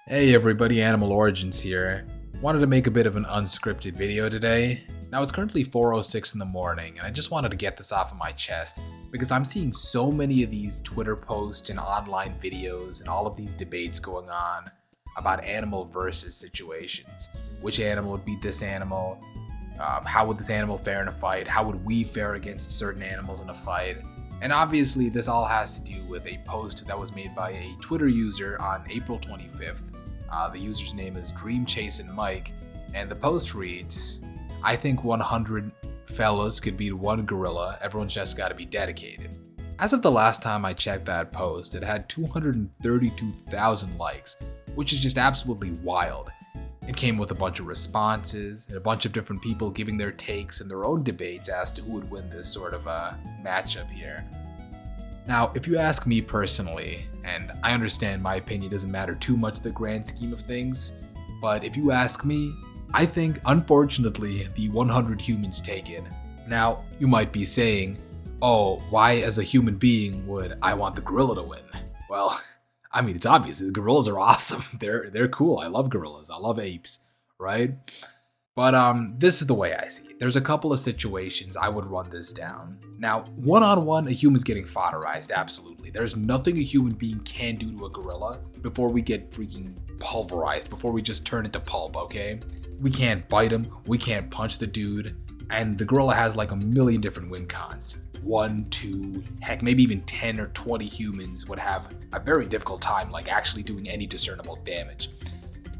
Hey everybody, Animal Origins here. Wanted to make a bit of an unscripted video today. Now it's currently 4:06 in the morning and I just wanted to get this off of my chest because I'm seeing so many of these Twitter posts and online videos and all of these debates going on about animal versus situations. Which animal would beat this animal? How would this animal fare in a fight? How would we fare against certain animals in a fight? And obviously this all has to do with a post that was made by a Twitter user on April 25th. The user's name is DreamChaseandMike, and the post reads, I think 100 fellas could beat one gorilla, everyone's just gotta be dedicated. As of the last time I checked that post, it had 232,000 likes, which is just absolutely wild. It came with a bunch of responses and a bunch of different people giving their takes and their own debates as to who would win this sort of matchup here. Now, if you ask me personally, and I understand my opinion doesn't matter too much in the grand scheme of things, but if you ask me, I think, unfortunately, the 100 humans take it. Now, you might be saying, oh, why as a human being would I want the gorilla to win? Well, I mean, it's obvious. The gorillas are awesome. They're cool. I love gorillas. I love apes, right? But this is the way I see it. There's a couple of situations I would run this down. Now, one-on-one, a human's getting fodderized, absolutely. There's nothing a human being can do to a gorilla before we get freaking pulverized, before we just turn into pulp, okay? We can't bite him, we can't punch the dude, and the gorilla has like a million different win cons. 1, 2, heck, maybe even 10 or 20 humans would have a very difficult time like actually doing any discernible damage.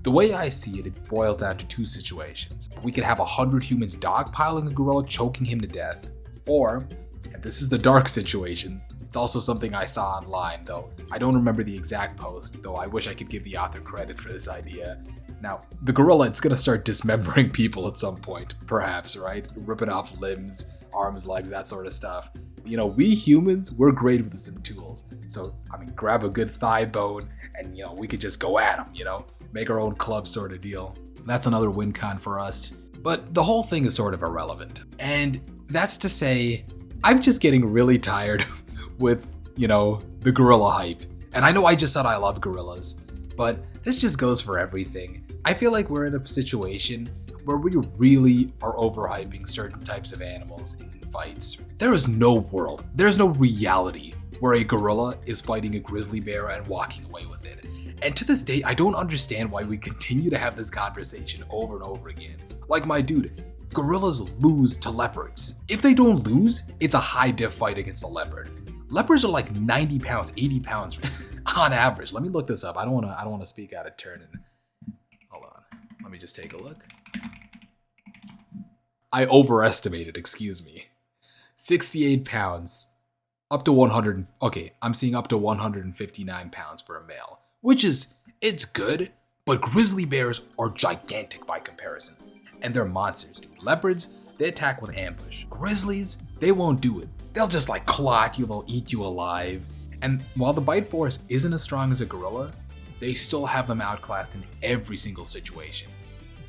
The way I see it, it boils down to two situations. We could have 100 humans dogpiling a gorilla, choking him to death, or, and this is the dark situation, it's also something I saw online though. I don't remember the exact post, though I wish I could give the author credit for this idea. Now, the gorilla, it's gonna start dismembering people at some point, perhaps, right? Ripping off limbs, arms, legs, that sort of stuff. You know, we humans, we're great with some tools. So, I mean, grab a good thigh bone and, we could just go at them, make our own club sort of deal. That's another win con for us. But the whole thing is sort of irrelevant. And that's to say, I'm just getting really tired with, the gorilla hype. And I know I just said I love gorillas, but this just goes for everything. I feel like we're in a situation where we really are overhyping certain types of animals in fights. There is no world, there's no reality where a gorilla is fighting a grizzly bear and walking away with it. And to this day, I don't understand why we continue to have this conversation over and over again. Like my dude, gorillas lose to leopards. If they don't lose, it's a high diff fight against a leopard. Leopards are like 90 pounds, 80 pounds on average. Let me look this up. I don't want to speak out of turn. Hold on. Let me just take a look. I overestimated, excuse me. 68 pounds, up to 100. Okay, I'm seeing up to 159 pounds for a male, which is, it's good, but grizzly bears are gigantic by comparison. And they're monsters, dude. Leopards, they attack with ambush. Grizzlies, they won't do it. They'll just like claw at you, they'll eat you alive. And while the bite force isn't as strong as a gorilla, they still have them outclassed in every single situation.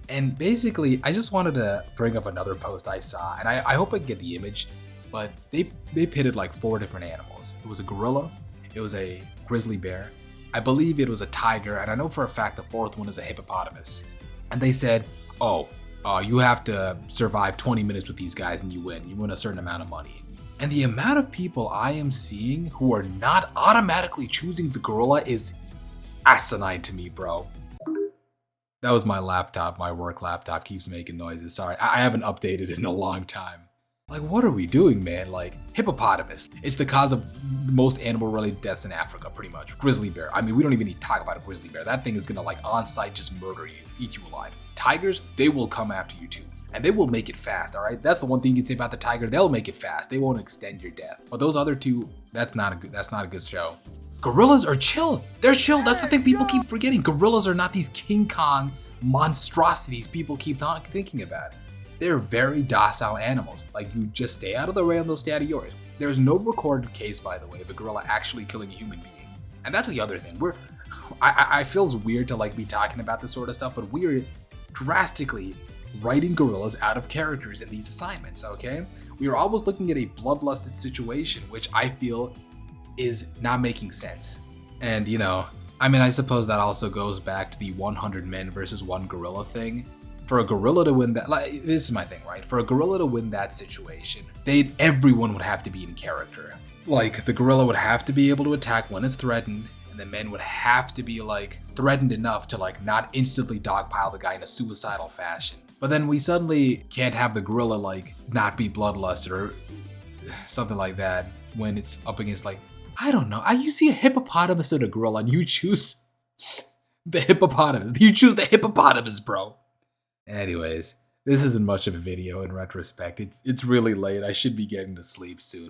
And basically, I just wanted to bring up another post I saw, and I hope I can get the image, but they pitted like 4 different animals. It was a gorilla, it was a grizzly bear, I believe it was a tiger, and I know for a fact the 4th one is a hippopotamus. And they said, you have to survive 20 minutes with these guys and you win a certain amount of money. And the amount of people I am seeing who are not automatically choosing the gorilla is asinine to me, bro. That was my laptop. My work laptop keeps making noises. Sorry, I haven't updated it in a long time. Like, what are we doing, man? Like, hippopotamus. It's the cause of most animal-related deaths in Africa, pretty much. Grizzly bear. I mean, we don't even need to talk about a grizzly bear. That thing is gonna, like, on-site just murder you, eat you alive. Tigers, they will come after you too. And they will make it fast, all right? That's the one thing you can say about the tiger. They'll make it fast. They won't extend your death. But those other two, that's not a good show. Gorillas are chill. They're chill. That's the thing people keep forgetting. Gorillas are not these King Kong monstrosities people keep thinking about. They're very docile animals. Like, you just stay out of the way and they'll stay out of yours. There's no recorded case, by the way, of a gorilla actually killing a human being. And that's the other thing. I feels weird to like be talking about this sort of stuff, but we're drastically writing gorillas out of characters in these assignments, okay? We are always looking at a bloodlusted situation, which I feel is not making sense. And I mean, I suppose that also goes back to the 100 men versus one gorilla thing. For a gorilla to win that, like, this is my thing, right? For a gorilla to win that situation, everyone would have to be in character. Like, the gorilla would have to be able to attack when it's threatened, and the men would have to be, like, threatened enough to, like, not instantly dogpile the guy in a suicidal fashion. But then we suddenly can't have the gorilla, like, not be bloodlusted or something like that when it's up against, like, I don't know. You see a hippopotamus and a gorilla, and you choose the hippopotamus. You choose the hippopotamus, bro. Anyways, this isn't much of a video in retrospect. It's really late. I should be getting to sleep soon.